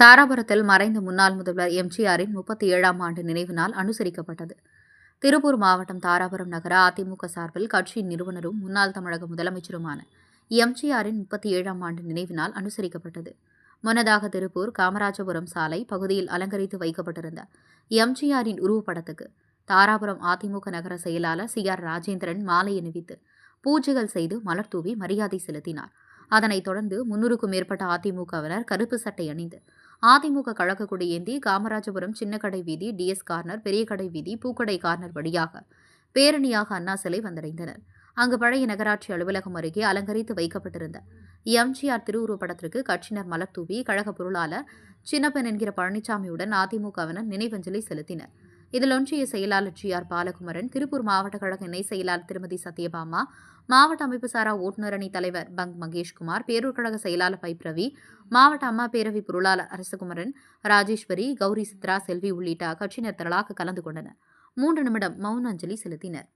தாராபுரத்தில் மறைந்த முன்னாள் முதல்வர் எம்ஜிஆரின் 37ஆம் ஆண்டு நினைவு நாள் அனுசரிக்கப்பட்டது. திருப்பூர் மாவட்டம் தாராபுரம் நகர அதிமுக சார்பில் கட்சியின் நிறுவனரும் முன்னாள் தமிழக முதலமைச்சருமான எம்ஜிஆரின் 37ஆம் ஆண்டு நினைவு நாள் அனுசரிக்கப்பட்டது. முன்னதாக திருப்பூர் காமராஜபுரம் சாலை பகுதியில் அலங்கரித்து வைக்கப்பட்டிருந்த எம்ஜிஆரின் உருவப்படத்துக்கு தாராபுரம் அதிமுக நகர செயலாளர் CR ராஜேந்திரன் மாலை அணிவித்து பூஜைகள் செய்து மலர் தூவி மரியாதை செலுத்தினார். அதனைத் தொடர்ந்து 300க்கும் மேற்பட்ட அதிமுகவினர் கருப்பு சட்டை அணிந்து அதிமுக கழக கொடி ஏந்தி காமராஜபுரம் சின்னக்கடை வீதி, DS கார்னர், பெரியகடை வீதி, பூக்கடை கார்னர் வழியாக பேரணியாக அண்ணா சிலை வந்தடைந்தனர். அங்கு பழைய நகராட்சி அலுவலகம் அருகே அலங்கரித்து வைக்கப்பட்டிருந்த எம்ஜிஆர் திருவுருவப்படத்திற்கு கட்சியினர் மலர் தூவி கழக பொருளாளர் சின்னப்பன் என்கிற பழனிசாமியுடன் அதிமுகவினர் நினைவஞ்சலி செலுத்தினர். இதில் ஒன்றிய செயலாளர் GR பாலகுமரன், திருப்பூர் மாவட்ட கழக இணை செயலாளர் திருமதி சத்யபாமா, மாவட்ட அமைப்பு சாரா ஓட்டுநர் அணி தலைவர் பங்க் மகேஷ்குமார், பேரூர் கழக செயலாளர் பைப் ரவி, மாவட்ட அம்மா பேரவை பொருளாளர் அரசகுமரன், ராஜேஸ்வரி, கௌரி சித்ரா செல்வி உள்ளிட்ட கட்சியினர் திரளாக கலந்து கொண்டனர். 3 நிமிடம் மௌன அஞ்சலி செலுத்தினர்.